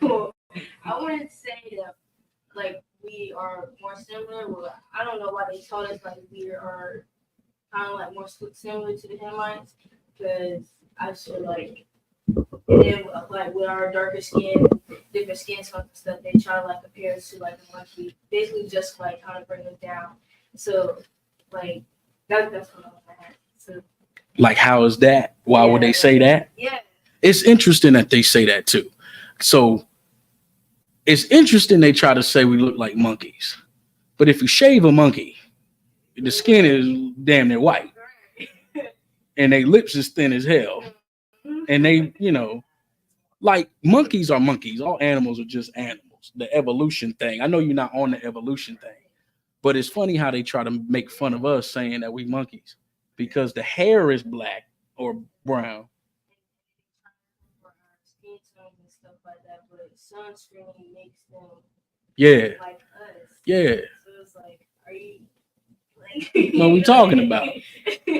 Well, I wouldn't say that like we are more similar. Well, I don't know why they told us like we are kind of like more similar to the Hamites because I feel like then like with our darker skin, different skin tones and stuff, they try to like compare us to like a monkey, basically just like kind of bring us down. So like that's what I was saying. So Like, how is that? Why would they yeah, say that? yeah, It's interesting that they say that too. So it's interesting they try to say we look like monkeys. But if you shave a monkey, the skin is damn near white and their lips is thin as hell. And they, like monkeys are monkeys. All animals are just animals. The evolution thing. I know you're not on the evolution thing, but it's funny how they try to make fun of us saying that we monkeys because the hair is black or brown. for our skin tones and stuff like that. But sunscreen makes them Yeah, like us. yeah. So it's like, are you like What we talking about?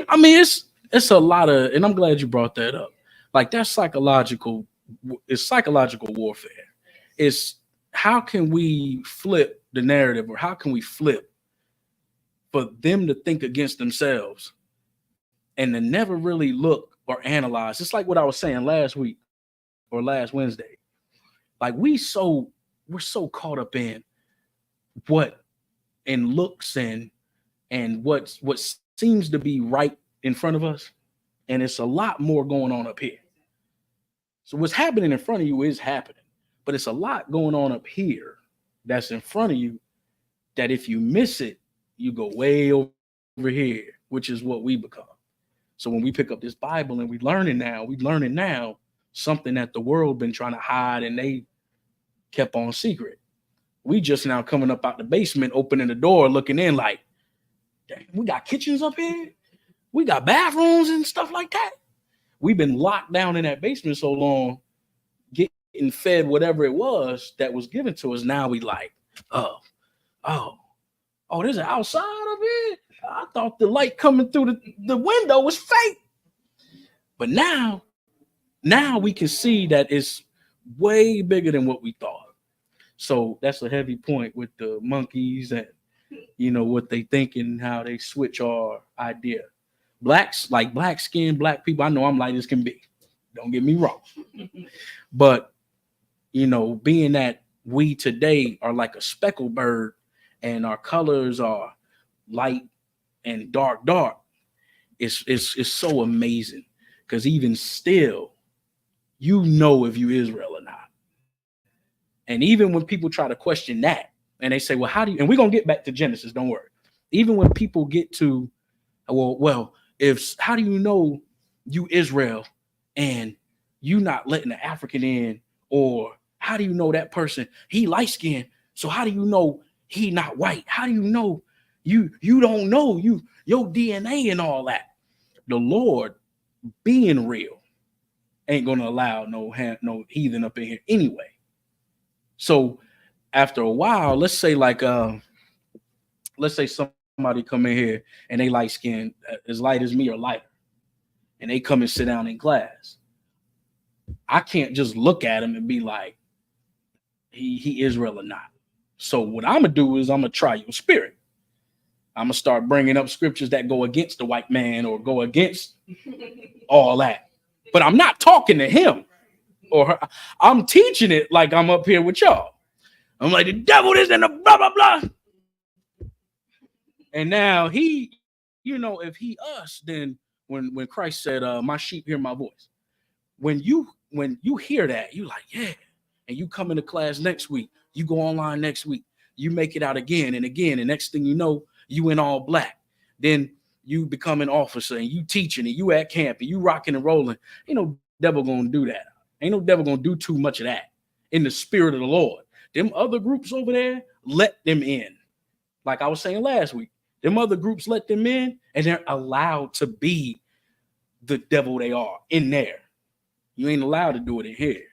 I mean, it's a lot of, and I'm glad you brought that up. Like that's psychological. It's psychological warfare. It's how can we flip the narrative, or how can we flip for them to think against themselves and to never really look or analyze. It's like what I was saying last week or last Wednesday. Like we're so caught up in what in looks and what seems to be right in front of us, and it's a lot more going on up here. So what's happening in front of you is happening, but it's a lot going on up here that's in front of you that if you miss it, you go way over here, which is what we become. So when we pick up this Bible and we learning now something that the world been trying to hide and they kept on secret. We just now coming up out the basement, opening the door, looking in like, dang, we got kitchens up here. We got bathrooms and stuff like that. We've been locked down in that basement so long, getting fed whatever it was that was given to us. Now we like, oh, oh, oh, there's an outside of it. I thought the light coming through the window was fake. But now we can see that it's way bigger than what we thought. So that's a heavy point with the monkeys and what they think and how they switch our idea. Blacks, like black skin, black people, I know I'm light as can be. Don't get me wrong. But being that we today are like a speckled bird and our colors are light and dark, it's so amazing. Because even still, if you Israel or not. And even when people try to question that, and they say, well, how do you, and we're gonna get back to Genesis, don't worry. Even when people get to, if how do you know you Israel and you not letting the African in, or how do you know that person he light skinned? So how do you know he not white? How do you know you don't know your DNA and all that? The Lord being real ain't gonna allow no heathen up in here anyway. So after a while, let's say somebody come in here and they light skin as light as me or lighter, and they come and sit down in class. I can't just look at him and be like, he Israel or not. So what I'm gonna do is I'm gonna try your spirit. I'm gonna start bringing up scriptures that go against the white man or go against all that. But I'm not talking to him or her. I'm teaching it like I'm up here with y'all. I'm like, the devil is in the blah, blah, blah. And now if he us, then when Christ said, my sheep hear my voice. When you hear that, you like, yeah. And you come into class next week, you go online next week, you make it out again and again. And next thing you know, you in all black. Then you become an officer and you teaching and you at camp and you rocking and rolling. Ain't no devil gonna do that. Ain't no devil gonna do too much of that in the spirit of the Lord. Them other groups over there, let them in. Like I was saying last week, them other groups let them in and they're allowed to be the devil they are in there. You ain't allowed to do it in here.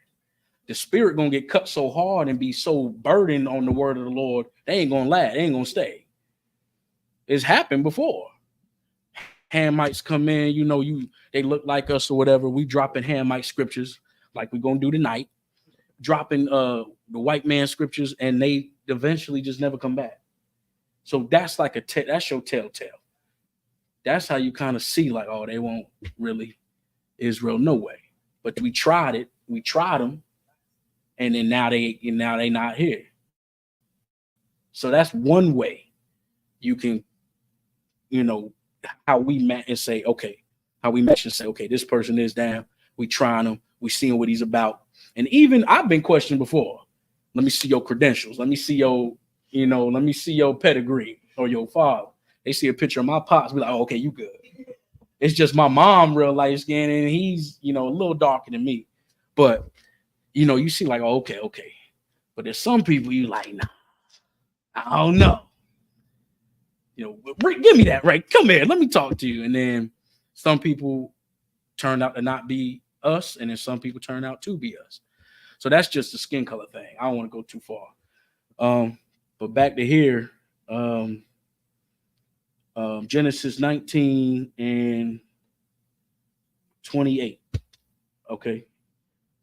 The spirit gonna get cut so hard and be so burdened on the word of the Lord, they ain't gonna last, they ain't gonna stay. It's happened before. Hamites come in, they look like us or whatever. We dropping Hamite scriptures like we're gonna do tonight. dropping the white man scriptures, and they eventually just never come back. So that's like that's your telltale. That's how you kind of see like, oh, they won't really Israel, no way. But we tried it. We tried them, and then now they not here. So that's one way you can, how we met and say, okay, how we match and say, okay, this person is down. We trying him. We seeing what he's about. And even I've been questioned before. Let me see your credentials. Let me see your, let me see your pedigree or your father. They see a picture of my pops, be like, oh, okay, you good. It's just my mom real light skin, and he's, a little darker than me. But, you see like, oh, okay. But there's some people you like, nah, I don't know. Give me that, right? Come here, let me talk to you. And then some people turn out to not be us, and then some people turn out to be us. So that's just the skin color thing. I don't want to go too far. But back to here, Genesis 19 and 28. Okay,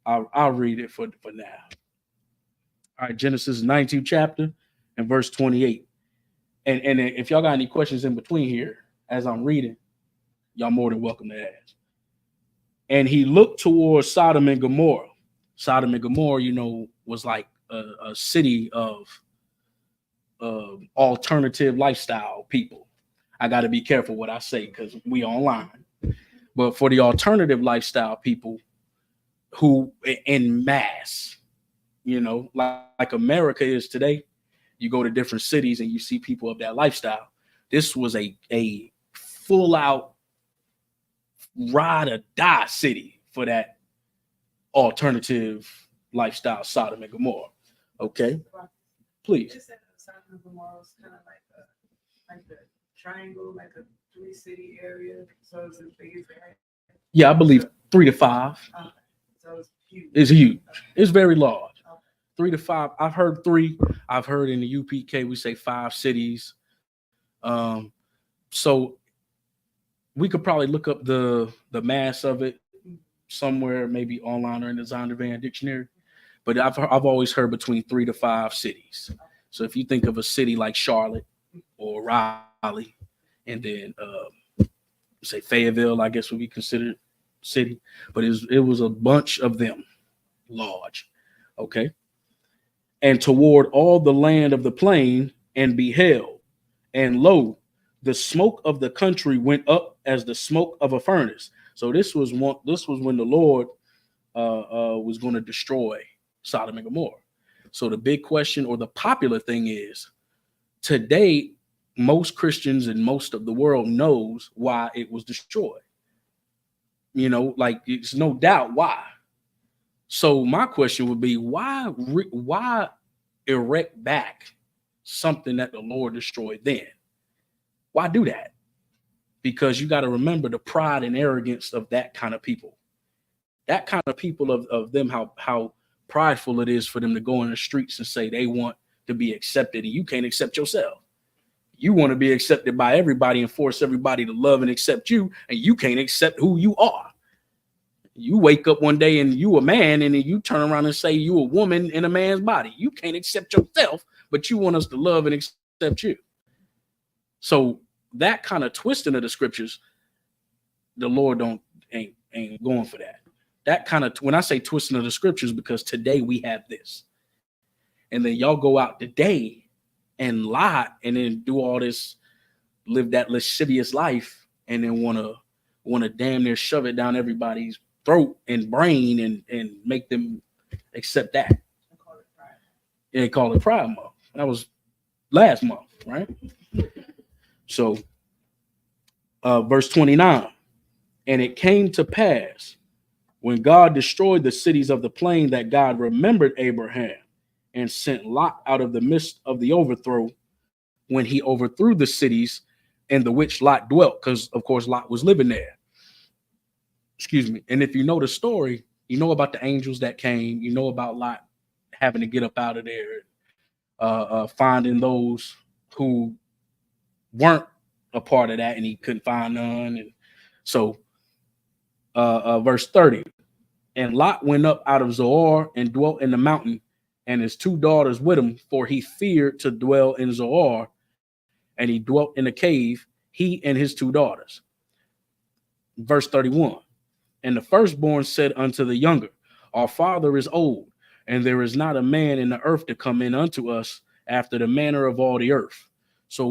I'll read it for now. All right, Genesis 19 chapter and verse 28. And if y'all got any questions in between here as I'm reading, y'all more than welcome to ask. And he looked towards Sodom and Gomorrah. Sodom and Gomorrah, was like a city of alternative lifestyle people. I got to be careful what I say because we online. But for the alternative lifestyle people who in mass, like America is today, you go to different cities and you see people of that lifestyle. This was a full out ride or die city for that alternative lifestyle, Sodom and Gomorrah. Okay, please. Sodom and Gomorrah was kind of like a triangle, like a 3-city area. So it's as big as that. Yeah, I believe 3 to 5. So it's huge. It's huge. It's very large. 3 to 5. I've heard 3. I've heard in the UPK we say 5 cities. So we could probably look up the mass of it somewhere, maybe online or in the Zondervan dictionary. But I've always heard between 3 to 5 cities. So if you think of a city like Charlotte or Raleigh, and then say Fayetteville, I guess would be considered city, but it was a bunch of them, large. Okay. And toward all the land of the plain, and beheld, and lo, the smoke of the country went up as the smoke of a furnace. So this was when the Lord was going to destroy Sodom and Gomorrah. So the big question, or the popular thing, is today most Christians and most of the world knows why it was destroyed. Like it's no doubt why. So my question would be, why erect back something that the Lord destroyed then? Why do that? Because you got to remember the pride and arrogance of that kind of people. That kind of people of them, how prideful it is for them to go in the streets and say they want to be accepted, and you can't accept yourself. You want to be accepted by everybody and force everybody to love and accept you, and you can't accept who you are. You wake up one day and you a man, and then you turn around and say you a woman in a man's body. You can't accept yourself, but you want us to love and accept you. So that kind of twisting of the scriptures, the Lord ain't going for that. That kind of, when I say twisting of the scriptures, because today we have this, and then y'all go out today and lie, and then do all this, live that lascivious life, and then want to damn near shove it down everybody's throat and brain and make them accept that. And call it Pride Month. That was last month, right? So verse 29, and it came to pass when God destroyed the cities of the plain that God remembered Abraham and sent Lot out of the midst of the overthrow, when he overthrew the cities in the which Lot dwelt, because of course Lot was living there. Excuse me. And if you know the story, you know about the angels that came, you know about Lot having to get up out of there, finding those who weren't a part of that, and he couldn't find none. And so verse 30, And Lot went up out of Zoar and dwelt in the mountain, and his 2 daughters with him, for he feared to dwell in Zoar, and he dwelt in a cave, he and his 2 daughters. Verse 31. And the firstborn said unto the younger, Our father is old, and there is not a man in the earth to come in unto us after the manner of all the earth. So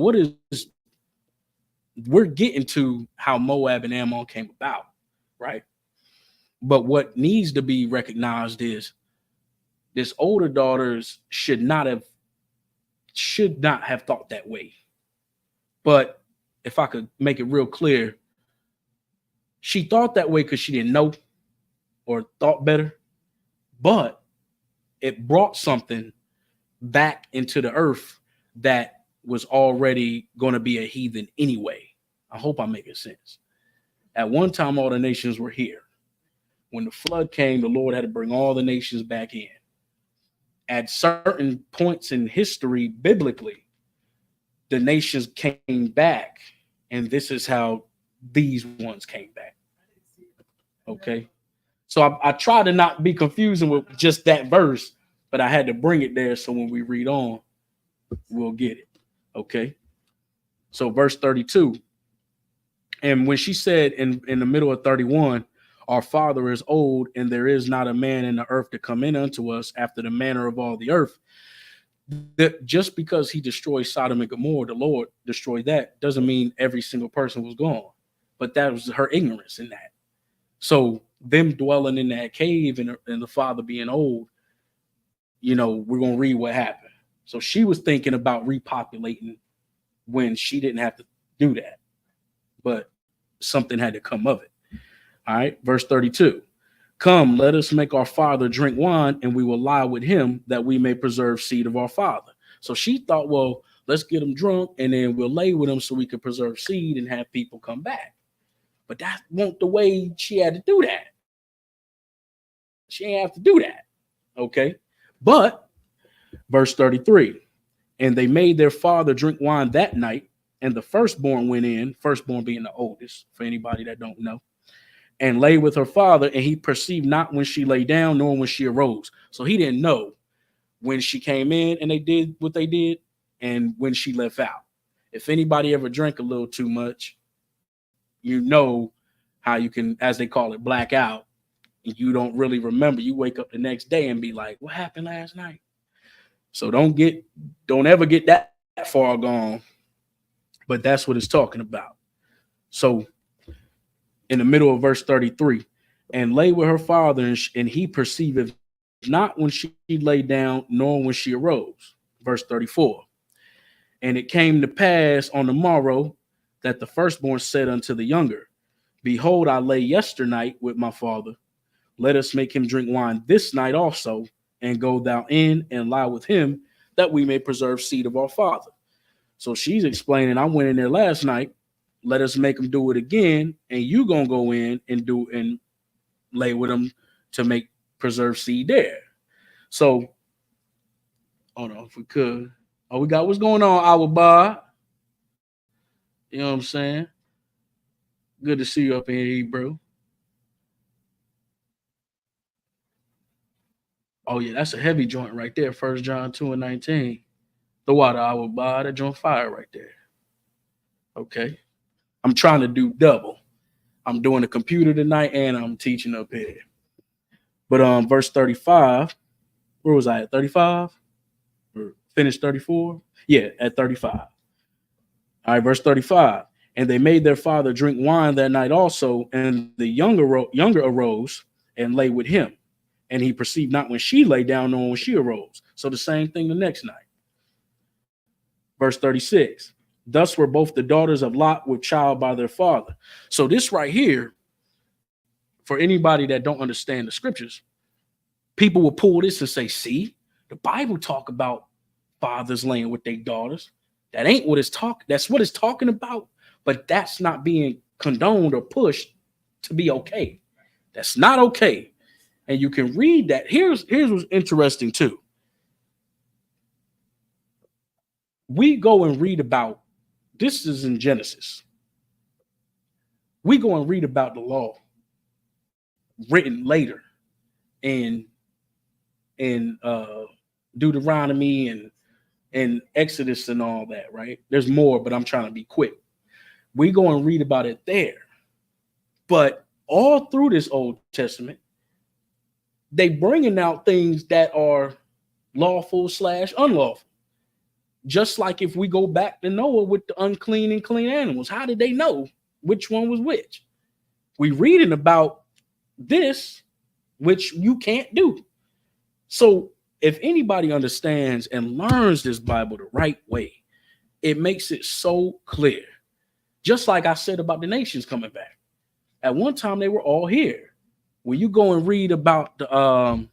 we're getting to how Moab and Ammon came about, right? But what needs to be recognized is this older daughters should not have thought that way. But if I could make it real clear, she thought that way because she didn't know or thought better, but it brought something back into the earth that was already going to be a heathen anyway. I hope I'm making sense. At one time, all the nations were here. When the flood came, the Lord had to bring all the nations back in. At certain points in history, biblically, the nations came back, and this is how these ones came back. Okay? So I try to not be confusing with just that verse, but I had to bring it there so when we read on, we'll get it. Okay? So verse 32. And when she said in the middle of 31, Our father is old, and there is not a man in the earth to come in unto us after the manner of all the earth. That just because he destroyed Sodom and Gomorrah, the Lord destroyed that, doesn't mean every single person was gone. But that was her ignorance in that. So them dwelling in that cave and the father being old, we're going to read what happened. So she was thinking about repopulating when she didn't have to do that. But something had to come of it. All right, verse 32. Come, let us make our father drink wine, and we will lie with him that we may preserve seed of our father. So she thought, well, let's get him drunk, and then we'll lay with him so we can preserve seed and have people come back. But that wasn't the way she had to do that. She ain't have to do that. Okay. But verse 33, and they made their father drink wine that night, and the firstborn went in, firstborn being the oldest, for anybody that don't know, and lay with her father, and he perceived not when she lay down, nor when she arose. So he didn't know when she came in and they did what they did, and when she left out. If anybody ever drank a little too much, you know how you can, as they call it, black out, and you don't really remember. You wake up the next day and be like, what happened last night? So don't ever get that far gone. But that's what it's talking about. So in the middle of verse 33, and lay with her father, and he perceiveth not when she lay down, nor when she arose. Verse 34. And it came to pass on the morrow that the firstborn said unto the younger, Behold, I lay yesternight with my father. Let us make him drink wine this night also, and go thou in and lie with him, that we may preserve seed of our father. So she's explaining, I went in there last night. Let us make him do it again, and you gonna go in and lay with him to make preserve seed there. So, hold on, if we could. Oh, we got what's going on, our bar. You know what I'm saying? Good to see you up in here, bro. Oh yeah, that's a heavy joint right there. 1 John 2:19. The water our bar, that joint fire right there. Okay. I'm trying to do double. I'm doing the computer tonight and I'm teaching up here. But verse 35, where was I at? 35? Or finished 34? Yeah, at 35. All right, verse 35. And they made their father drink wine that night also, and the younger arose and lay with him. And he perceived not when she lay down nor when she arose. So the same thing the next night. Verse 36. Thus were both the daughters of Lot with child by their father. So this right here, for anybody that don't understand the scriptures, people will pull this and say, see, the Bible talk about fathers laying with their daughters. That ain't what it's talking. That's what it's talking about. But that's not being condoned or pushed to be okay. That's not okay. And you can read that. Here's what's interesting too. We go and read about, this is in Genesis. We go and read about the law written later in Deuteronomy and Exodus and all that, right? There's more, but I'm trying to be quick. We go and read about it there. But all through this Old Testament, they bringing out things that are lawful/unlawful. Just like if we go back to Noah with the unclean and clean animals, how did they know which one was which? We reading about this, which you can't do. So if anybody understands and learns this Bible the right way, it makes it so clear. Just like I said about the nations coming back. At one time, they were all here. When you go and read about the, I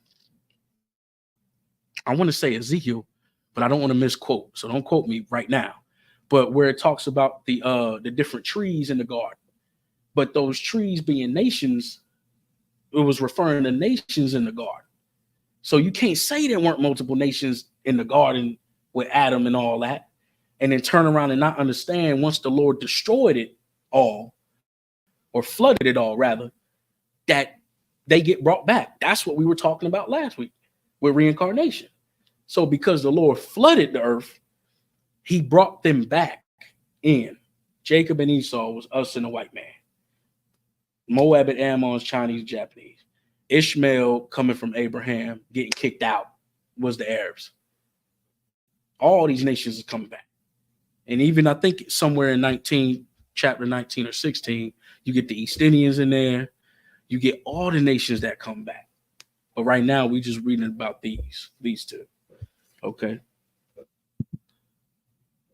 want to say Ezekiel, but I don't want to misquote, so don't quote me right now. But where it talks about the different trees in the garden, but those trees being nations, it was referring to nations in the garden. So you can't say there weren't multiple nations in the garden with Adam and all that, and then turn around and not understand once the Lord destroyed it all, or flooded it all rather, that they get brought back. That's what we were talking about last week with reincarnation. So because the Lord flooded the earth, he brought them back in. Jacob and Esau was us and the white man. Moab and Ammon's Chinese, Japanese. Ishmael coming from Abraham, getting kicked out, was the Arabs. All these nations are coming back. And even I think somewhere in chapter 19 or 16, you get the East Indians in there. You get all the nations that come back. But right now, we just reading about these two. Okay.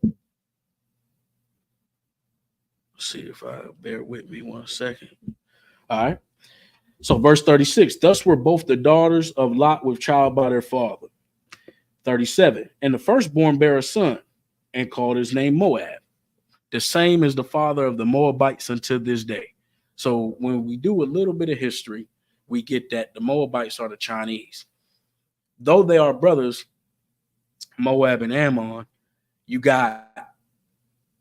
Let's see if I bear with me 1 second. All right. So verse 36, thus were both the daughters of Lot with child by their father. 37, and the firstborn bare a son and called his name Moab. The same is the father of the Moabites unto this day. So when we do a little bit of history, we get that the Moabites are the Chinese. Though they are brothers, Moab and Ammon, you got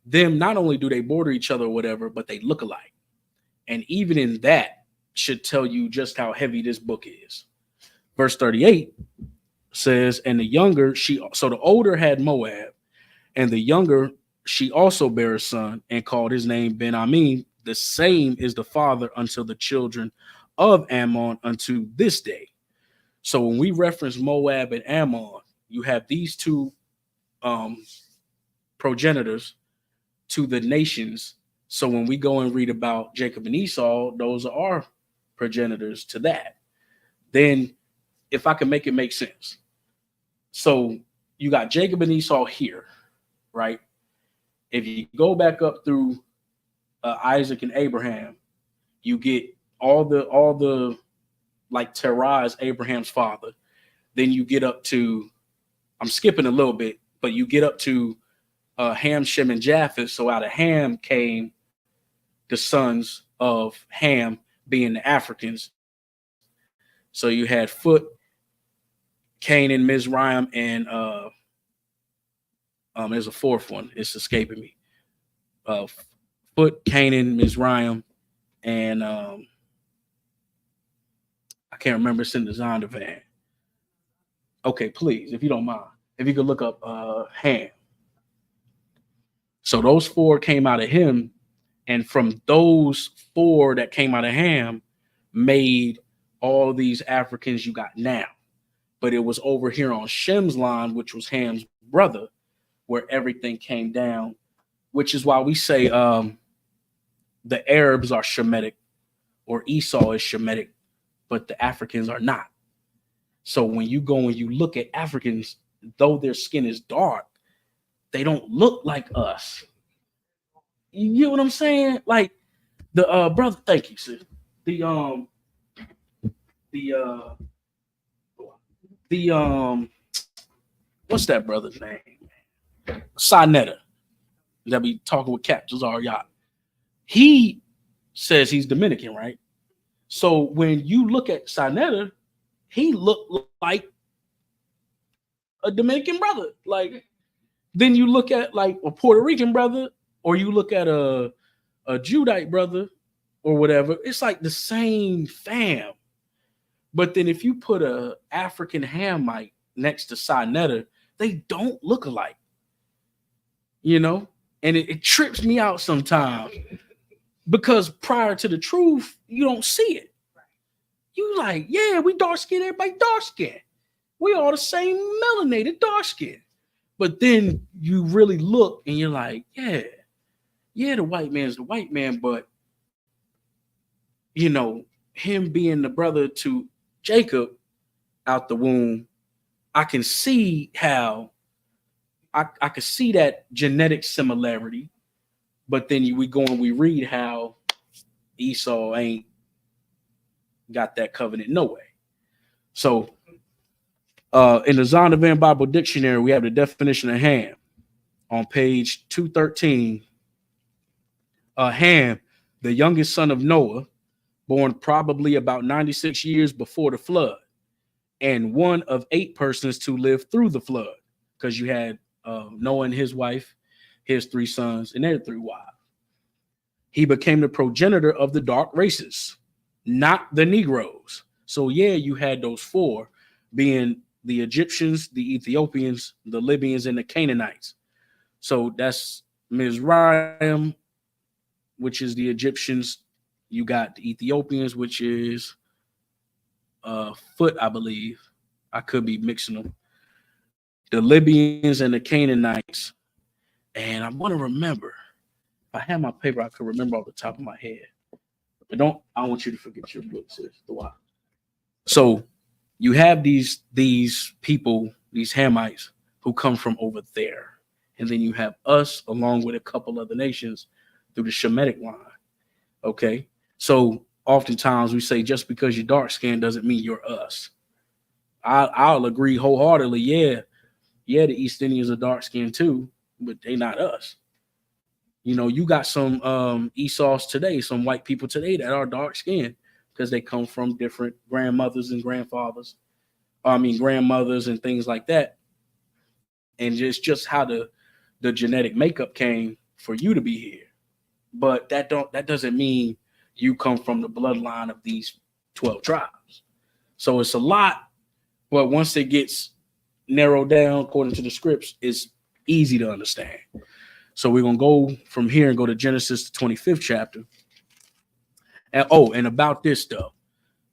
them, not only do they border each other or whatever, but they look alike. And even in that should tell you just how heavy this book is. Verse 38 says, and the younger, so the older had Moab, and the younger, she also bare a son and called his name Ben-Amin. The same is the father unto the children of Ammon unto this day. So when we reference Moab and Ammon, you have these two progenitors to the nations. So when we go and read about Jacob and Esau, those are our progenitors to that. Then if I can make it make sense. So you got Jacob and Esau here, right? If you go back up through Isaac and Abraham, you get all the like Terah is Abraham's father. Then you get up to, I'm skipping a little bit, but you get up to Ham, Shem, and Japheth. So out of Ham came the sons of Ham, being the Africans. So you had Foot, Canaan, Mizraim, and there's a fourth one. It's escaping me. Foot, Canaan, Mizraim, and I can't remember. It's in the Zondervan. Okay, please, if you don't mind, if you could look up Ham. So those four came out of him, and from those four that came out of Ham, made all these Africans you got now. But it was over here on Shem's line, which was Ham's brother, where everything came down, which is why we say the Arabs are Shemitic or Esau is Shemitic, but the Africans are not. So when you go and you look at Africans, though their skin is dark, they don't look like us. You get what I'm saying? Like the brother, thank you, sis. The what's that brother's name? Sinetta. That be talking with Cap Jazar. He says he's Dominican, right? So when you look at Sinetta, he looked like a Dominican brother. Like then you look at like a Puerto Rican brother, or you look at a Judite brother or whatever. It's like the same fam. But then if you put a African Hamite next to Sinetta, they don't look alike, you know? And it trips me out sometimes because prior to the truth, you don't see it. You like, yeah, we dark skinned, everybody dark skinned. We all the same melanated dark skin. But then you really look and you're like, yeah, the white man's the white man, but you know, him being the brother to Jacob out the womb, I can see how I could see that genetic similarity, but then we go and we read how Esau ain't got that covenant no way. So in the Zondervan Bible Dictionary, we have the definition of Ham on page 213. Ham, the youngest son of Noah, born probably about 96 years before the flood, and one of 8 persons to live through the flood, because you had Noah and his wife, his 3 sons, and their 3 wives. He became the progenitor of the dark races, not the Negroes. So yeah, you had those 4 being the Egyptians, the Ethiopians, the Libyans, and the Canaanites. So that's Mizraim, which is the Egyptians. You got the Ethiopians, which is Foot, I believe. I could be mixing them. The Libyans and the Canaanites. And I want to remember. If I had my paper, I could remember off the top of my head. But I don't want you to forget your books. So you have these people, these Hamites, who come from over there. And then you have us along with a couple other nations through the Shemitic line. Okay. So oftentimes we say just because you're dark skinned doesn't mean you're us. I'll agree wholeheartedly. Yeah, the East Indians are dark skinned too, but they not us. You know, you got some Esau's today, some white people today that are dark skinned because they come from different grandmothers and grandfathers. Grandmothers and things like that. And just how the genetic makeup came for you to be here. But that doesn't mean you come from the bloodline of these 12 tribes. So it's a lot, but once it gets narrowed down according to the scripts, it's easy to understand. So we're going to go from here and go to Genesis, the 25th chapter. And about this stuff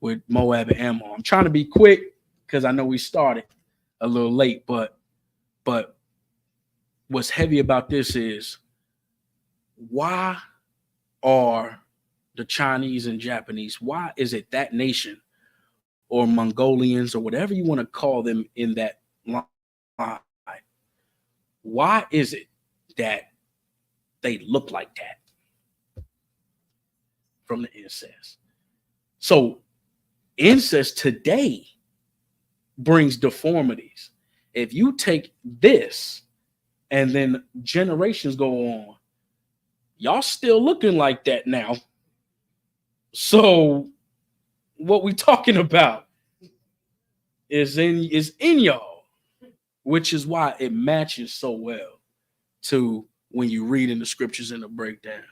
with Moab and Ammon. I'm trying to be quick because I know we started a little late, but what's heavy about this is why are the Chinese and Japanese, why is it that nation or Mongolians or whatever you want to call them in that line, why is it that they look like that from the incest? So incest today brings deformities. If you take this and then generations go on, y'all still looking like that now. So what we talking about is in y'all, which is why it matches so well to when you read in the scriptures and the breakdowns.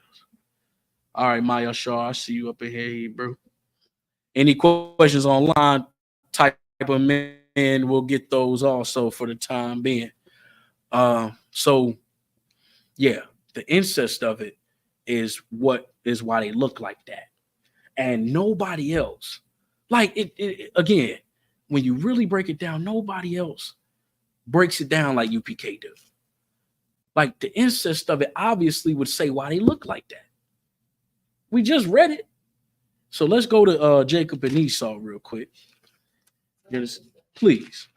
All right, Maya Shaw, I see you up in here, bro. Any questions online, type them in. We'll get those also for the time being. So yeah, the incest of it is why they look like that. And nobody else, like it again, when you really break it down, nobody else breaks it down like UPK do. Like the incest of it obviously would say why they look like that. We just read it. So let's go to Jacob and Esau real quick. Please.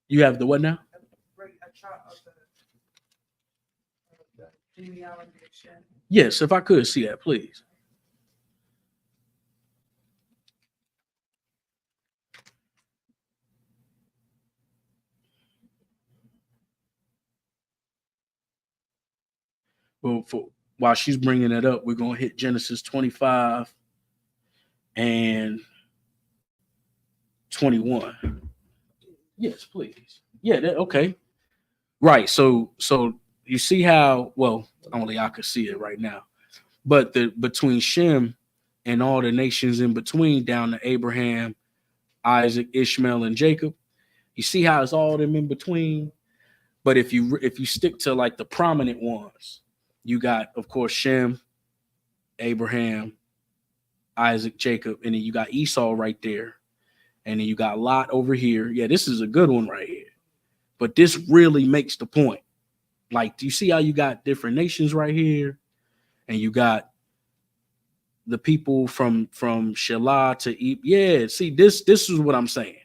You have the what now? Yes, if I could see that, please. Well, while she's bringing it up, we're going to hit Genesis 25 and 21. Yes, please. Yeah, okay. Right. So you see how, well, only I could see it right now. But between Shem and all the nations in between, down to Abraham, Isaac, Ishmael, and Jacob, you see how it's all them in between. But if you stick to like the prominent ones, you got, of course, Shem, Abraham, Isaac, Jacob, and then you got Esau right there. And then you got Lot over here. Yeah, this is a good one right here. But this really makes the point. Like, do you see how you got different nations right here? And you got the people from Shelah to yeah, see, this is what I'm saying.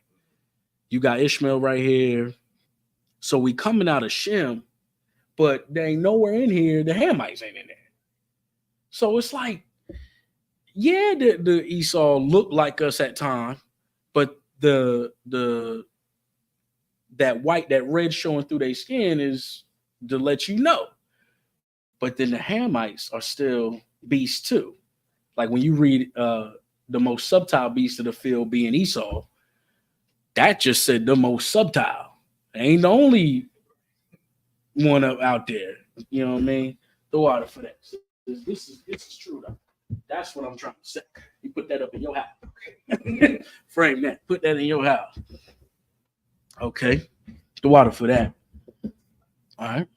You got Ishmael right here. So we coming out of Shem, but there ain't nowhere in here. The Hamites ain't in there. So it's like, yeah, the Esau looked like us at times, but that red showing through their skin is to let you know. But then the Hamites are still beasts too. Like when you read the most subtle beast of the field being Esau, that just said the most subtle. It ain't the only one out there. You know what I mean? Throw out for that. This is true though. That's what I'm trying to say. You put that up in your house. Frame that. Put that in your house. Okay. The water for that. All right.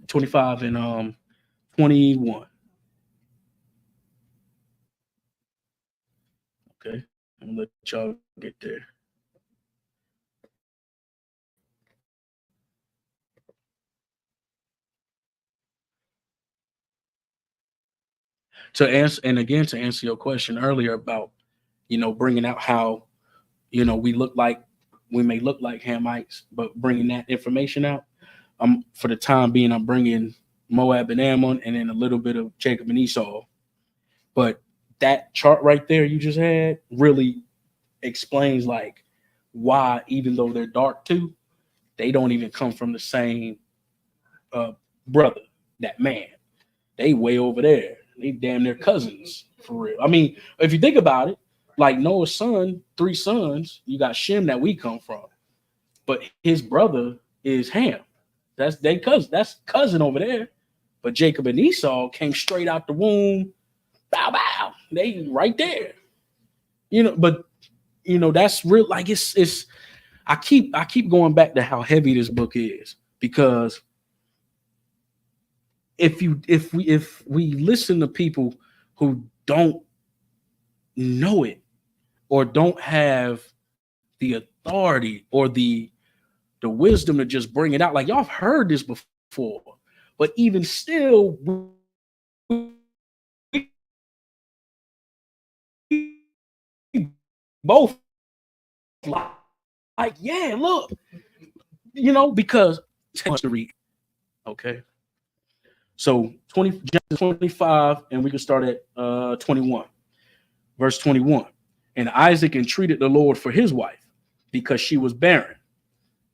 $25 and 21. Okay. I'm gonna let y'all get there. To answer your question earlier about, bringing out how, we may look like Hamites, but bringing that information out. For the time being, I'm bringing Moab and Ammon, and then a little bit of Jacob and Esau. But that chart right there you just had really explains like why, even though they're dark too, they don't even come from the same brother. That man, they way over there. They damn near cousins for real. I mean, if you think about it, like Noah's son, 3 sons, you got Shem that we come from, but his brother is Ham. That's they cousin. That's cousin over there. But Jacob and Esau came straight out the womb. Bow bow. They right there. But that's real. Like it's. I keep going back to how heavy this book is, because if we listen to people who don't know it or don't have the authority or the wisdom to just bring it out, like y'all have heard this before, but even still, both like, yeah, look, because too much to read. Okay. So 25, and we can start at 21. Verse 21. And Isaac entreated the Lord for his wife, because she was barren.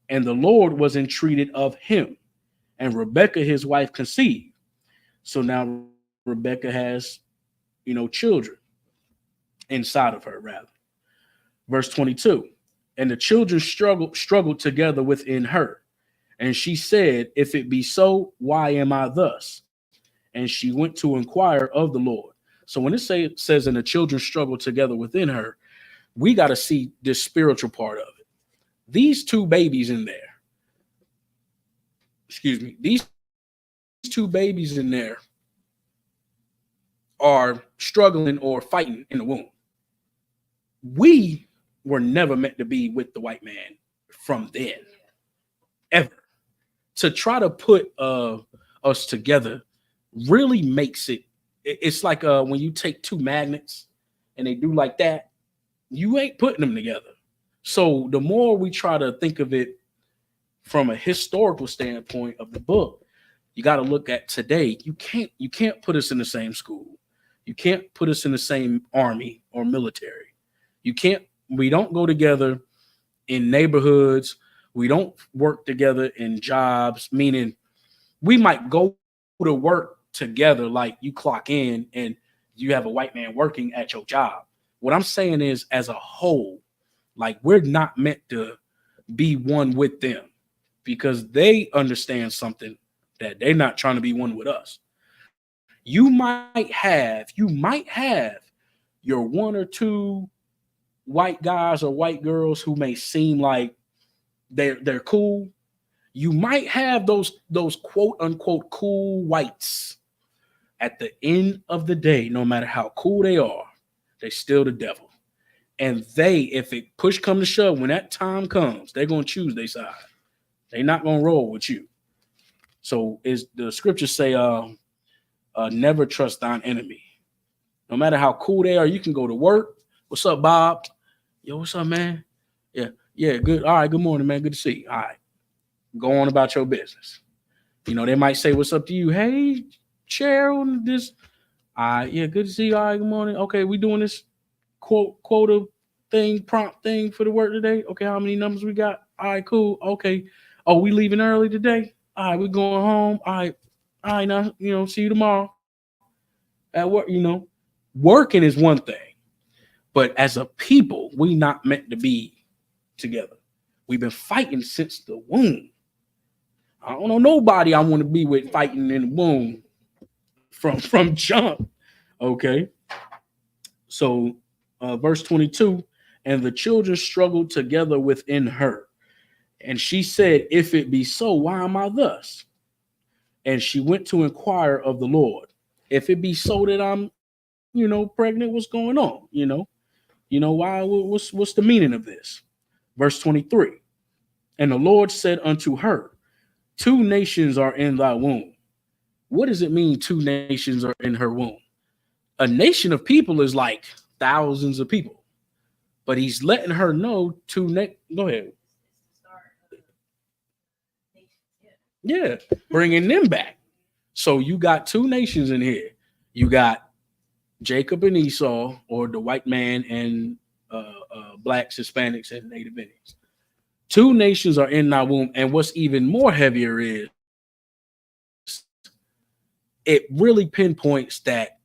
And the Lord was entreated of him. And Rebekah, his wife, conceived. So now Rebekah has, children inside of her, rather. Verse 22. And the children struggled together within her. And she said, if it be so, why am I thus? And she went to inquire of the Lord. So when it says, and the children struggled together within her, we got to see this spiritual part of it. These 2 babies in there, these 2 babies in there are struggling or fighting in the womb. We were never meant to be with the white man from then, ever. To try to put us together really makes it's like when you take 2 magnets and they do like that, you ain't putting them together. So the more we try to think of it from a historical standpoint of the book, you got to look at today. You can't put us in the same school. You can't put us in the same army or military. We don't go together in neighborhoods. We don't work together in jobs, meaning we might go to work together, like you clock in and you have a white man working at your job. What I'm saying is, as a whole, like, we're not meant to be one with them. because they understand something that they're not trying to be one with us. You might have your one or two white guys or white girls who may seem like they're cool. You might have those quote unquote cool whites. At the end of the day, no matter how cool they are, they still the devil. And if it push come to shove, when that time comes, they're gonna choose their side. They're not gonna roll with you. So is the scriptures say, never trust thine enemy. No matter how cool they are, you can go to work. What's up, Bob? Yo, what's up, man? Yeah, good. All right, good morning, man. Good to see you. All right, go on about your business. They might say, what's up to you? Hey, Cheryl, this. All right, yeah, good to see you. All right, good morning. Okay, we doing this quota thing, prompt thing for the work today. Okay, how many numbers we got? All right, cool. Okay. Oh, we leaving early today? All right, we going home. All right, now, see you tomorrow at work. Working is one thing, but as a people, we not meant to be together. We've been fighting since the womb. I don't know nobody I want to be with fighting in the womb from jump. Okay. So verse 22, and the children struggled together within her. And she said, if it be so, why am I thus? And she went to inquire of the Lord. If it be so that I'm, pregnant, what's going on? Why? What's the meaning of this? Verse 23. And the Lord said unto her, 2 nations are in thy womb. What does it mean 2 nations are in her womb? A nation of people is like thousands of people. But he's letting her know go ahead. Yeah, bringing them back. So you got 2 nations in here. You got Jacob and Esau, or the white man and blacks, Hispanics, and Native Indians. 2 nations are in thy womb. And what's even more heavier is it really pinpoints that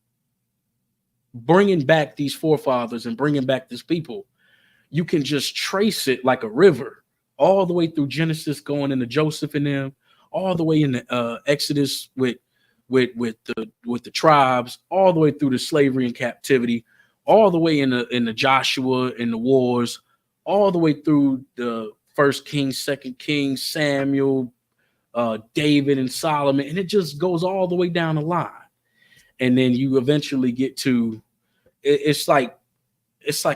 bringing back these forefathers and bringing back this people, you can just trace it like a river all the way through Genesis, going into Joseph and them, all the way into Exodus with the tribes, all the way through the slavery and captivity, all the way into Joshua and the wars, all the way through the 1 Kings, 2 Kings, Samuel, David and Solomon, and it just goes all the way down the line. And then you eventually get to it's like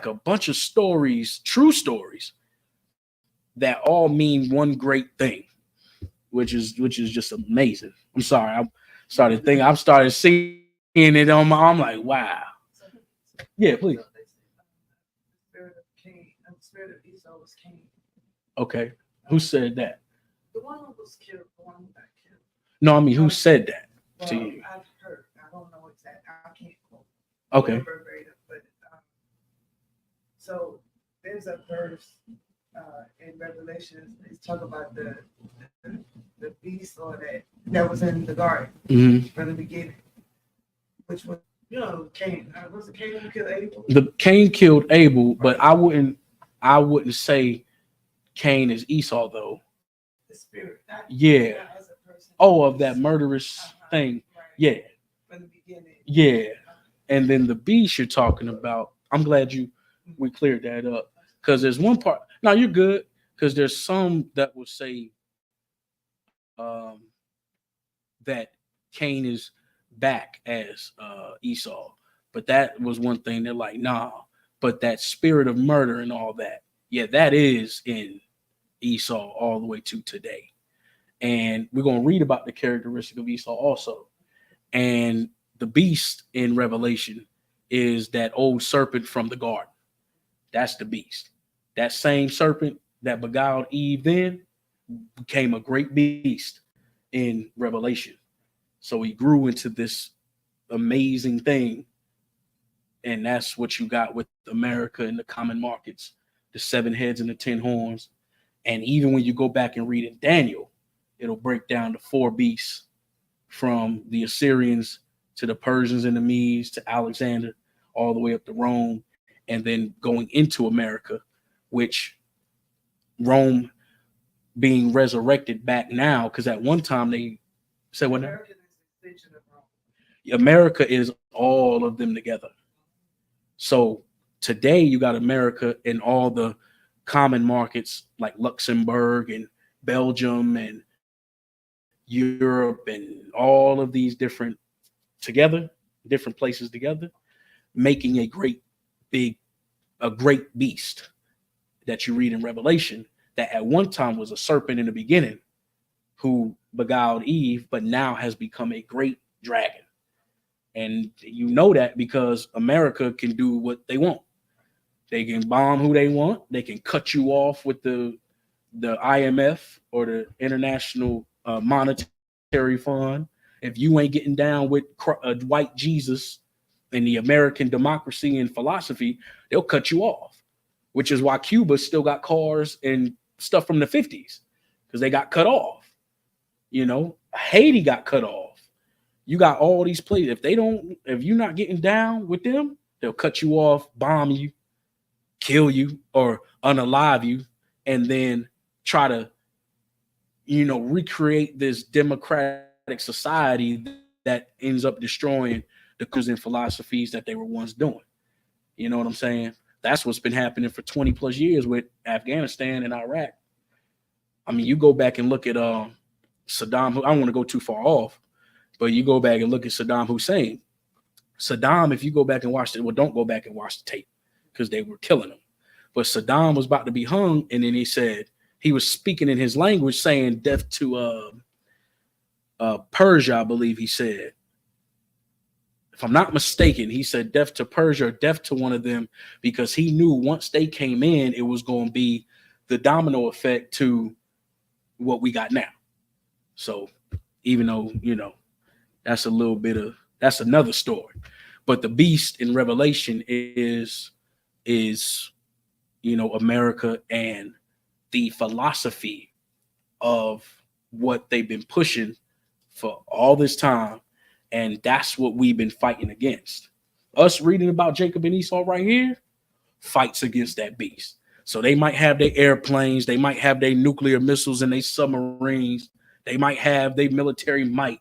a bunch of stories, true stories, that all mean one great thing, which is just amazing. I'm sorry, I started seeing it on my. I'm like, wow. Yeah, please. The spirit of Esau was Cain. Okay, who said that? The one who was killed, the one who got killed. No, I mean, who said that to Well, you? I've heard. I don't know exactly. I can't quote. Okay. Verbatim, but so there's a verse in Revelation. It's talk about the beast or that was in the garden from the beginning, which was Cain. Was it Cain who killed Abel? The Cain killed Abel, but I wouldn't say Cain is Esau though. The spirit. Yeah. Not as a person. Oh, of that murderous thing. Right. Yeah. From the beginning. Yeah. And then the beast you're talking about, I'm glad we cleared that up. Because there's one part. No, you're good. Because there's some that will say that Cain is back as Esau. But that was one thing. They're like, nah. But that spirit of murder and all that, yeah, that is in Esau all the way to today. And we're going to read about the characteristic of Esau also. And the beast in Revelation is that old serpent from the garden. That's the beast. That same serpent that beguiled Eve then became a great beast in Revelation. So he grew into this amazing thing. And that's what you got with America and the common markets, the 7 heads and the 10 horns. And even when you go back and read in Daniel, it'll break down the 4 beasts, from the Assyrians to the Persians and the Medes to Alexander, all the way up to Rome, and then going into America, which Rome being resurrected back now, because at one time they said, "What?" America is an extension of Rome. America is all of them together. So today you got America in all the common markets like Luxembourg and Belgium and Europe and all of these different places together, making a great beast that you read in Revelation that at one time was a serpent in the beginning who beguiled Eve, but now has become a great dragon. And you know that because America can do what they want. They can bomb who they want. They can cut you off with the IMF or the International Monetary Fund. If you ain't getting down with white Jesus and the American democracy and philosophy, they'll cut you off, which is why Cuba still got cars and stuff from the 50s because they got cut off. You know, Haiti got cut off. You got all these places. If you're not getting down with them, they'll cut you off, bomb you, kill you, or unalive you, and then try to, recreate this democratic society that ends up destroying the cruising philosophies that they were once doing. You know what I'm saying? That's what's been happening for 20 plus years with Afghanistan and Iraq. I mean, you go back and look at Saddam. I don't want to go too far off, but you go back and look at Saddam Hussein. Saddam, if you go back and watch it, well, don't go back and watch the tape because they were killing him. But Saddam was about to be hung, and then he said, he was speaking in his language, saying death to Persia, I believe he said. If I'm not mistaken, he said death to Persia or death to one of them, because he knew once they came in, it was going to be the domino effect to what we got now. So even though, that's another story. But the beast in Revelation is America and the philosophy of what they've been pushing for all this time. And that's what we've been fighting against. Us reading about Jacob and Esau right here fights against that beast. So they might have their airplanes, they might have their nuclear missiles and their submarines, they might have their military might,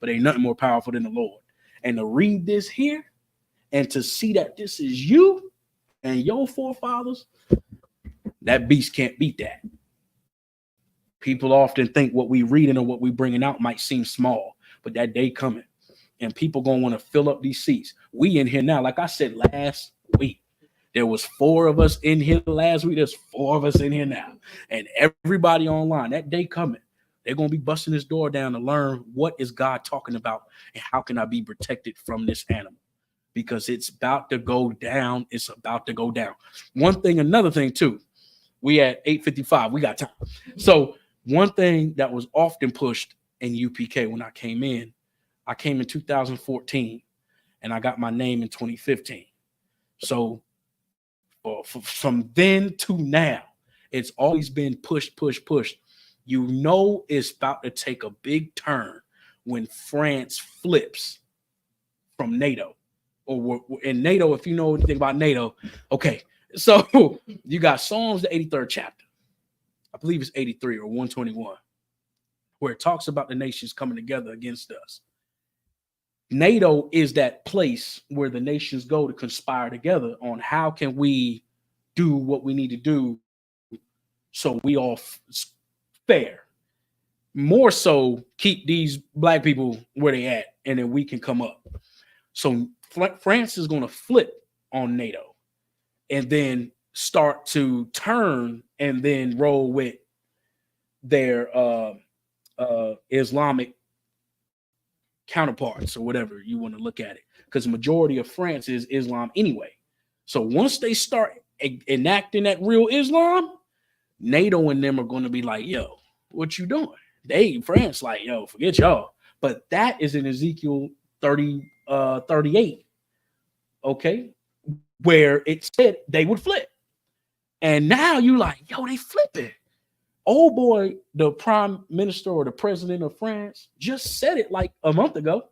but ain't nothing more powerful than the Lord. And to read this here and to see that this is you and your forefathers, that beast can't beat that. People often think what we reading or what we bringing out might seem small, but that day coming. And people gonna want to fill up these seats. We in here now, like I said last week, there was 4 of us in here last week. There's 4 of us in here now, and everybody online. That day coming, they're gonna be busting this door down to learn what is God talking about and how can I be protected from this animal, because it's about to go down. It's about to go down. One thing, another thing too. We at 8:55. We got time. So one thing that was often pushed in UPK when I came in 2014, and I got my name in 2015. So from then to now, it's always been push. It's about to take a big turn when France flips from NATO. Or in NATO, if you know anything about NATO, okay. So you got Psalms, the 83rd chapter. I believe it's 83 or 121, where it talks about the nations coming together against us. NATO is that place where the nations go to conspire together on how can we do what we need to do so we all fair. More so keep these black people where they at, and then we can come up. So France is going to flip on NATO and then start to turn and then roll with their Islamic counterparts or whatever you want to look at it, because the majority of France is Islam anyway. So once they start enacting that real Islam, NATO and them are going to be like, yo, what you doing? France like, yo, forget y'all. But that is in Ezekiel 38, okay, where it said they would flip. And now you like, yo, they flipping. Old boy, the prime minister or the president of France, just said it like a month ago.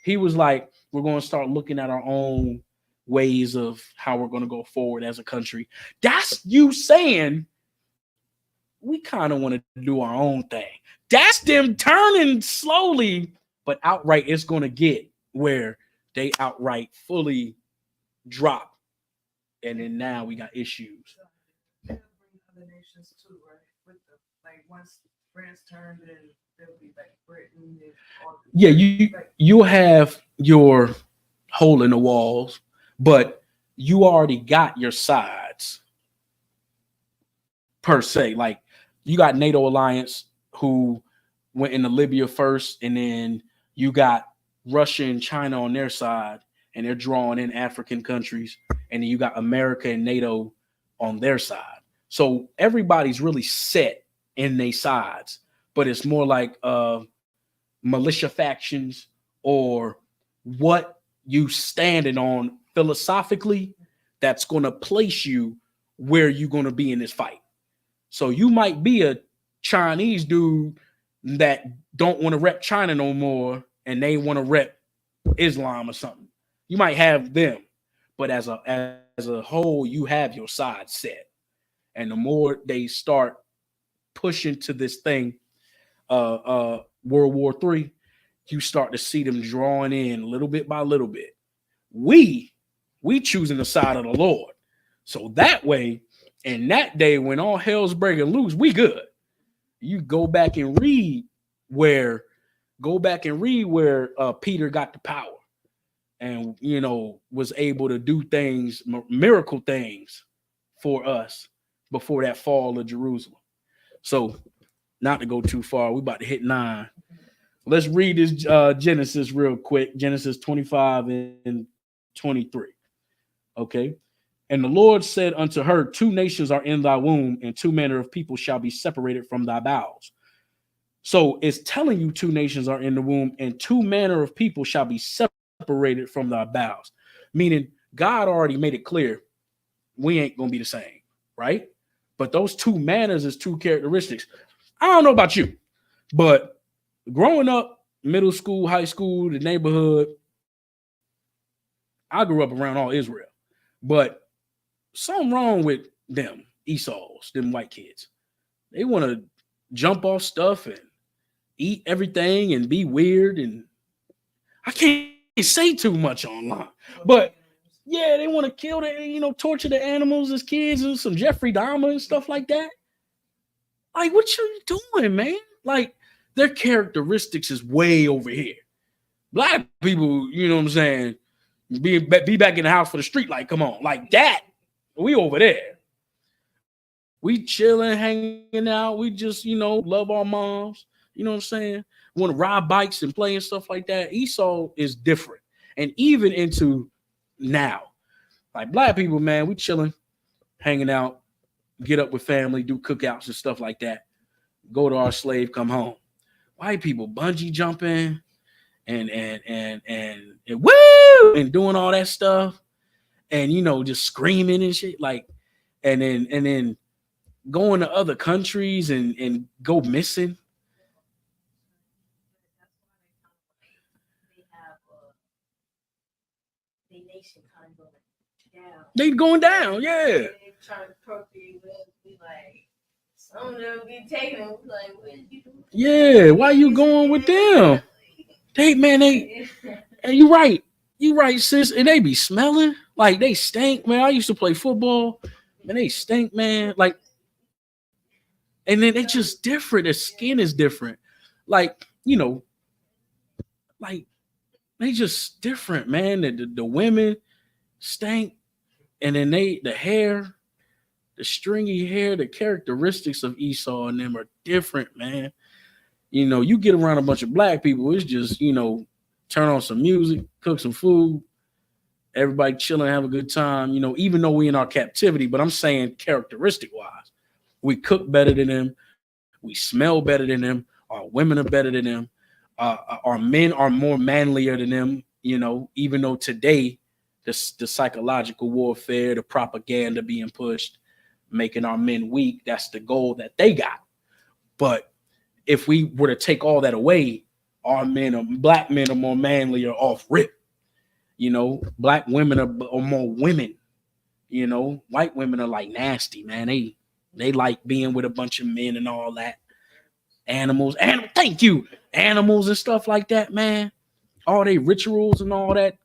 He was like, we're going to start looking at our own ways of how we're going to go forward as a country. That's you saying we kind of want to do our own thing. That's them turning slowly, but outright it's going to get where they outright fully drop. And then now we got issues. They'll bring other nations too, right? With the, like once France turned, then there'll be like Britain and all. Yeah, you have your hole in the walls, but you already got your sides per se. Like you got NATO alliance who went into Libya first, and then you got Russia and China on their side, and they're drawing in African countries, and then you got America and NATO on their side. So everybody's really set in their sides, but it's more like militia factions or what you standing on philosophically that's going to place you where you're going to be in this fight. So you might be a Chinese dude that don't want to rep China no more and they want to rep Islam or something. You might have them, but as a whole, you have your side set. And the more they start pushing to this thing, World War III, you start to see them drawing in little bit by little bit. We choosing the side of the Lord. So that way, in that day when all hell's breaking loose, we good. You go back and read where Peter got the power and was able to do things, miracle things for us before that fall of Jerusalem. So not to go too far, we about to hit 9. Let's read this Genesis real quick. Genesis 25 and 23. Okay. And the Lord said unto her, 2 nations are in thy womb, and 2 manner of people shall be separated from thy bowels. So it's telling you 2 nations are in the womb, and 2 manner of people shall be separated from thy bowels. Meaning God already made it clear we ain't going to be the same, right? But those 2 manners is 2 characteristics. I don't know about you, but growing up, middle school, high school, the neighborhood, I grew up around all Israel. But something wrong with them, Esau's, them white kids. They want to jump off stuff and eat everything and be weird. And I can't say too much online. But yeah, they want to kill torture the animals as kids and some Jeffrey Dahmer and stuff like that. Like, what you doing, man? Like, their characteristics is way over here. Black people, you know what I'm saying, be back in the house for the street. Like, come on, like that. We over there. We chilling, hanging out. We just, love our moms. You know what I'm saying? Want to ride bikes and play and stuff like that. Esau is different. And even into now, like black people, man, we chilling, hanging out, get up with family, do cookouts and stuff like that. Go to our slave, come home. White people bungee jumping and woo and doing all that stuff. And just screaming and shit, like, and then going to other countries and go missing. The nation kind of going down. They going down, yeah. They're trying to procreate with us. We like, some of them be taking them. We like, what did you do? Yeah, why you going with them? And you right, sis. And they be smelling like they stink, man. I used to play football, and they stink, man. Like, and then they just different. Their skin is different, like like they just different, man. The women stink, and then the hair, the stringy hair, the characteristics of Esau and them are different, man. You get around a bunch of black people, it's just turn on some music, cook some food, everybody chilling, have a good time, even though we in our captivity. But I'm saying characteristic wise, we cook better than them, we smell better than them, our women are better than them, our men are more manlier than them, even though today the psychological warfare, the propaganda being pushed, making our men weak, that's the goal that they got. But if we were to take all that away, black men are more manly or off rip. Black women are more women. White women are like nasty, man. They like being with a bunch of men and all that. Animals, thank you. Animals and stuff like that, man. All they rituals and all that,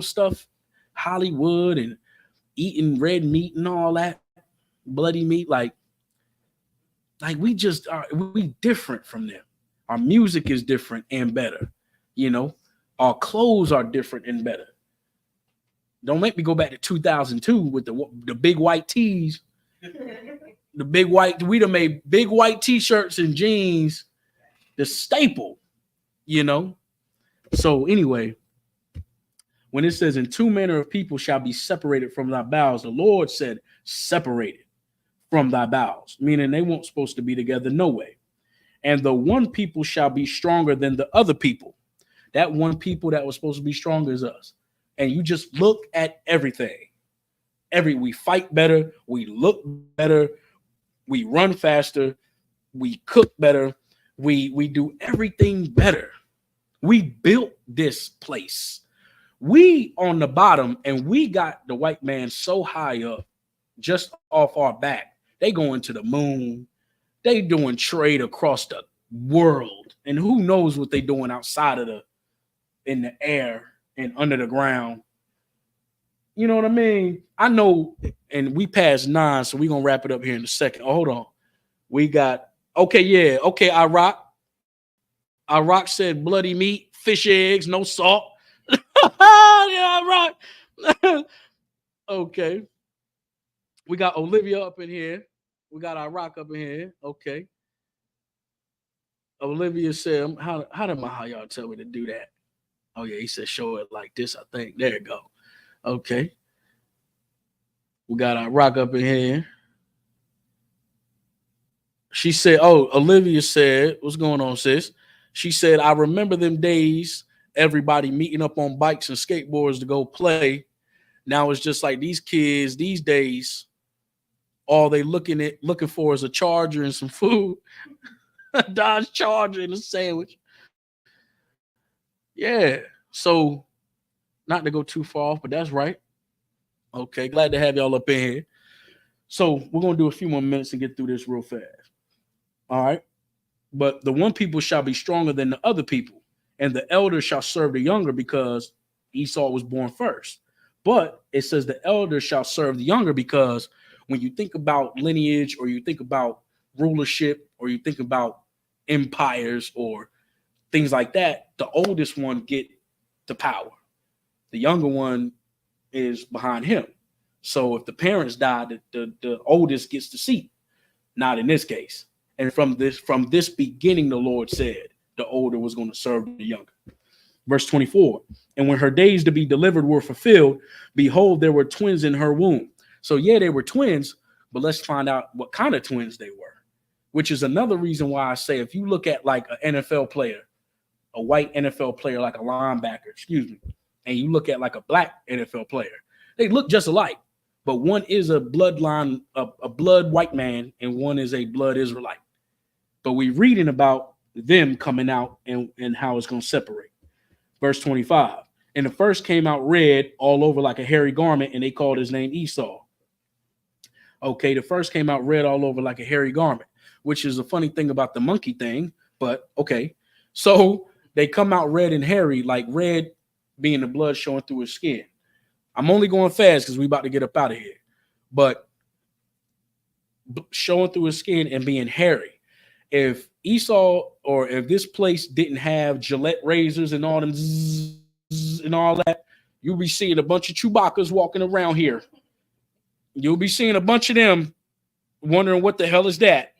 stuff. Hollywood and eating red meat and all that, bloody meat. Like we just are. We different from them. Our music is different and better. Our clothes are different and better. Don't make me go back to 2002 with the big white tees. The big white, we done made big white t-shirts and jeans the staple, So anyway, when it says, "In two manner of people shall be separated from thy bowels," the Lord said, separated from thy bowels, meaning they weren't supposed to be together, no way. "And the one people shall be stronger than the other people." That one people that was supposed to be stronger is us. And you just look at everything. We fight better, we look better, we run faster, we cook better, we do everything better. We built this place. We on the bottom, and we got the white man so high up, just off our back. They going to the moon. They doing trade across the world. And who knows what they doing outside of in the air and under the ground. You know what I mean? I know, and we passed 9, so we're going to wrap it up here in a second. Oh, hold on. We got, okay, Iraq. Iraq said bloody meat, fish eggs, no salt. Yeah, Iraq. Okay. We got Olivia up in here. We got Iraq up in here. Okay. Olivia said, how did y'all tell me to do that? Oh, yeah, he said show it like this, I think. There you go. Okay. We got our rock up in here. She said, Olivia said, what's going on, sis? She said, "I remember them days, everybody meeting up on bikes and skateboards to go play. Now it's just like these kids these days, all they looking for is a charger and some food." A Dodge Charger and a sandwich. Yeah. So not to go too far off, but that's right. Okay, glad to have y'all up in here. So we're going to do a few more minutes and get through this real fast. All right. "But the one people shall be stronger than the other people, and the elder shall serve the younger, because Esau was born first. But it says the elder shall serve the younger, because when you think about lineage, or you think about rulership, or you think about empires or things like that, the oldest one get the power. The younger one is behind him. So if the parents die, the oldest gets the seat. Not in this case. And from this beginning, the Lord said the older was going to serve the younger." Verse 24, "And when her days to be delivered were fulfilled, behold, there were twins in her womb." So yeah, they were twins, but let's find out what kind of twins they were, which is another reason why I say, if you look at like an NFL player, a white NFL player, like a linebacker, and you look at like a black NFL player, they look just alike, but one is a bloodline, a blood white man, and one is a blood Israelite. But we're reading about them coming out and how it's going to separate. Verse 25, "And the first came out red all over like a hairy garment, and they called his name Esau." Okay, the first came out red all over like a hairy garment, which is a funny thing about the monkey thing, but okay. So they come out red and hairy, like red being the blood showing through his skin. I'm only going fast because we about to get up out of here. But showing through his skin and being hairy. If Esau, or if this place didn't have Gillette razors and all them and all that, you'll be seeing a bunch of Chewbacca's walking around here. You'll be seeing a bunch of them wondering what the hell is that.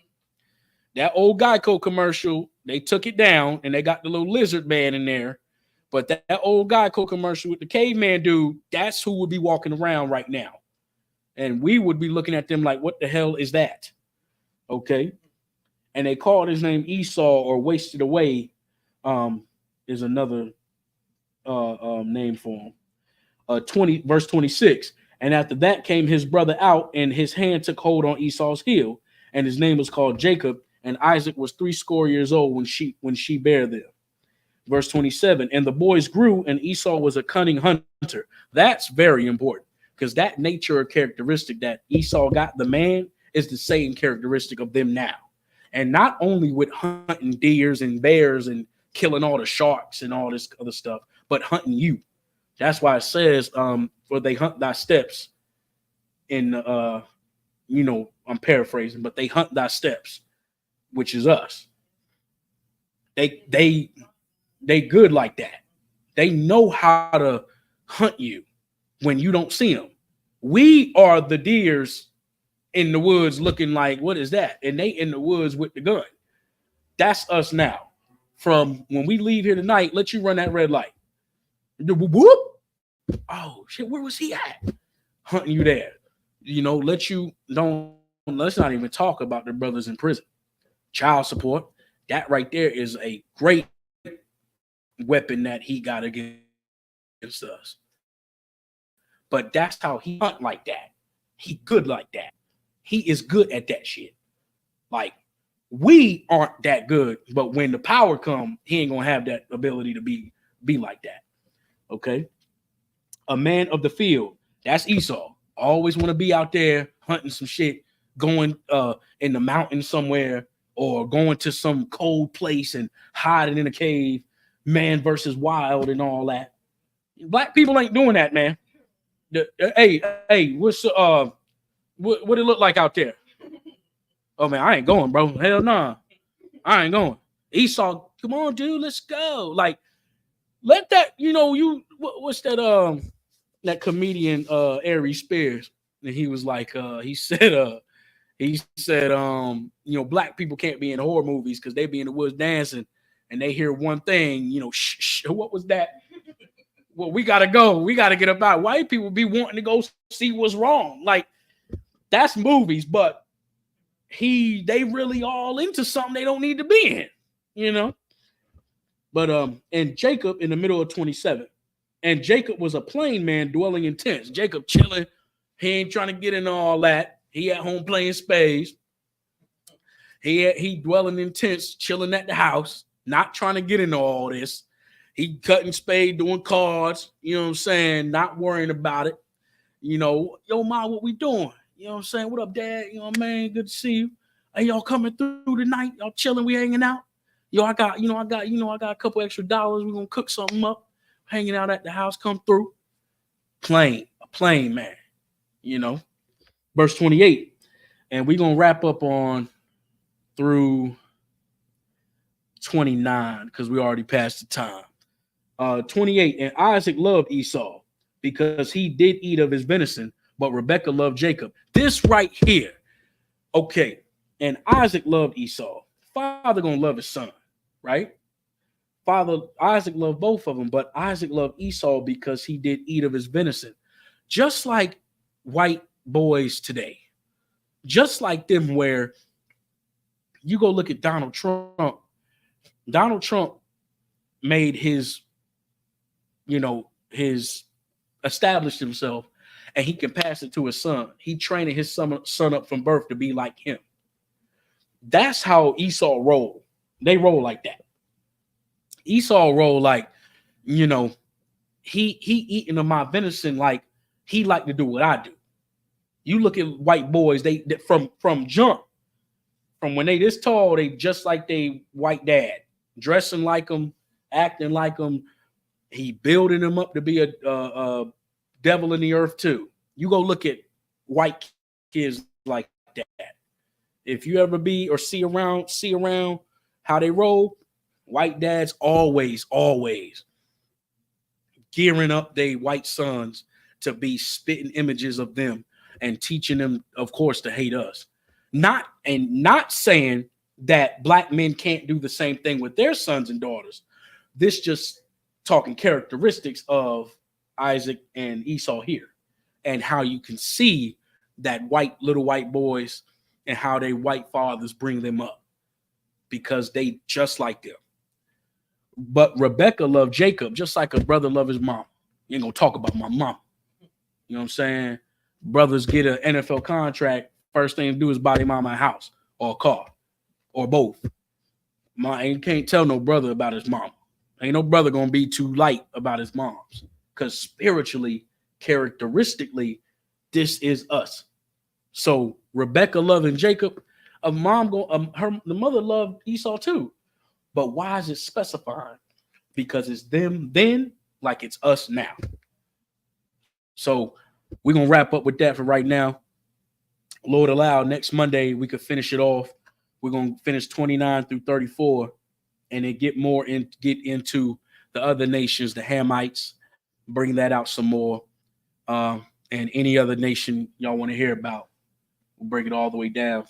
That old Geico commercial, they took it down and they got the little lizard man in there. But that old Geico commercial with the caveman dude, that's who would be walking around right now. And we would be looking at them like, what the hell is that? Okay. And they called his name Esau, or wasted away, is another name for him. Verse 26. "And after that came his brother out, and his hand took hold on Esau's heel, and his name was called Jacob, and Isaac was 80 years old when she bare them." Verse 27, "And the boys grew, and Esau was a cunning hunter." That's very important, because that nature or characteristic that Esau got, the man, is the same characteristic of them now. And not only with hunting deers and bears and killing all the sharks and all this other stuff, but hunting you. That's why it says, for they hunt thy steps in, I'm paraphrasing, but they hunt thy steps, which is us. They good like that. They know how to hunt you when you don't see them. We are the deers in the woods looking like, what is that? And they in the woods with the gun. That's us now. From when we leave here tonight, let you run that red light. Whoop. Oh shit, where was he at? Hunting you there. Let's not even talk about the brothers in prison. Child support. That right there is a great weapon that he got against us. But that's how he hunt like that. He good like that. He is good at that shit. Like, we aren't that good, but when the power come, he ain't gonna have that ability to be like that. Okay. A man of the field. That's Esau. Always want to be out there hunting some shit, going in the mountain somewhere, or going to some cold place and hiding in a cave, man versus wild and all that. Black people ain't doing that, man. Hey, what's what it look like out there? Oh man, I ain't going, bro. Hell nah. I ain't going. Esau, come on, dude, let's go. Like, let that, what's that that comedian Ari Spears? And he was like, he said, black people can't be in horror movies because they be in the woods dancing and they hear one thing, shh, what was that? Well, we gotta go. We gotta get up out. White people be wanting to go see what's wrong. Like, that's movies, but they really all into something they don't need to be in, But and Jacob in the middle of 27. And Jacob was a plain man dwelling in tents. Jacob chilling. He ain't trying to get into all that. He at home playing spades. He dwelling in tents, chilling at the house, not trying to get into all this. He cutting spade, doing cards, you know what I'm saying? Not worrying about it. Yo, Ma, what we doing? You know what I'm saying? What up, Dad? You know what I mean? Good to see you. Hey, y'all coming through tonight? Y'all chilling? We hanging out? Yo, I got a couple extra dollars. We're gonna cook something up. Hanging out at the house, come through. A plain man, Verse 28. And we're gonna wrap up on through 29 because we already passed the time. 28. And Isaac loved Esau because he did eat of his venison, but Rebekah loved Jacob. This right here. Okay. And Isaac loved Esau. Father gonna love his son, right? Isaac loved both of them, but Isaac loved Esau because he did eat of his venison. Just like white boys today. Just like them, where you go look at Donald Trump. Donald Trump made established himself, and he can pass it to his son. He training his son up from birth to be like him. That's how Esau roll. They roll like that. Esau roll like, he eating of my venison like he like to do what I do. You look at white boys, they from jump, from when they this tall, they just like they white dad, dressing like them, acting like them. He building them up to be a devil in the earth too. You go look at white kids like that. If you ever be or see around how they roll, white dads always gearing up their white sons to be spitting images of them and teaching them, of course, to hate us. Not saying that black men can't do the same thing with their sons and daughters. This just talking characteristics of Isaac and Esau here, and how you can see that little white boys and how they white fathers bring them up because they just like them. But Rebekah loved Jacob just like a brother loved his mom. You ain't gonna talk about my mom. You know what I'm saying? Brothers get an NFL contract, first thing to do is buy their mama a house or a car or both. You can't tell no brother about his mom. Ain't no brother gonna be too light about his moms, because spiritually, characteristically, this is us. So Rebecca loving Jacob. A mom the mother loved Esau too. But why is it specifying? Because it's them then, like it's us now. So we're gonna wrap up with that for right now. Lord allow, next Monday we could finish it off. We're gonna finish 29 through 34, and then get into the other nations, the Hamites, bring that out some more, and any other nation y'all want to hear about. We'll break it all the way down.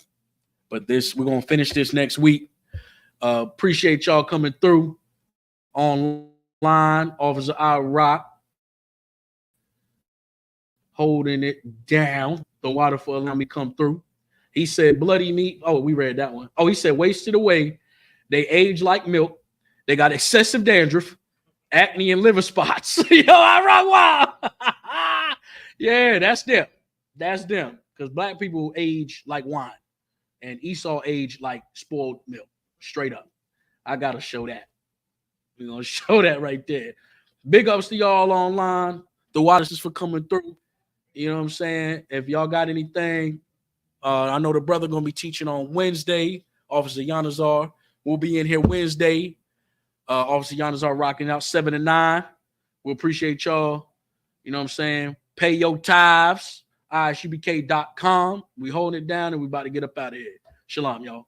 But we're gonna finish this next week. Appreciate y'all coming through online. Officer I Rock holding it down. The water for allowing me come through. He said bloody meat. Oh, we read that one. Oh, he said wasted away. They age like milk. They got excessive dandruff, acne, and liver spots. Yo, I rock wow. Yeah, that's them. That's them. Because black people age like wine, and Esau aged like spoiled milk. Straight up. I gotta show that. We're gonna show that right there. Big ups to y'all online. The Waters for coming through. You know what I'm saying? If y'all got anything, I know the brother gonna be teaching on Wednesday. Officer Yanazar will be in here Wednesday. Officer Yanazar rocking out 7 to 9. We appreciate y'all. You know what I'm saying? Pay your tithes. ISUBK.com. We holding it down and we about to get up out of here. Shalom, y'all.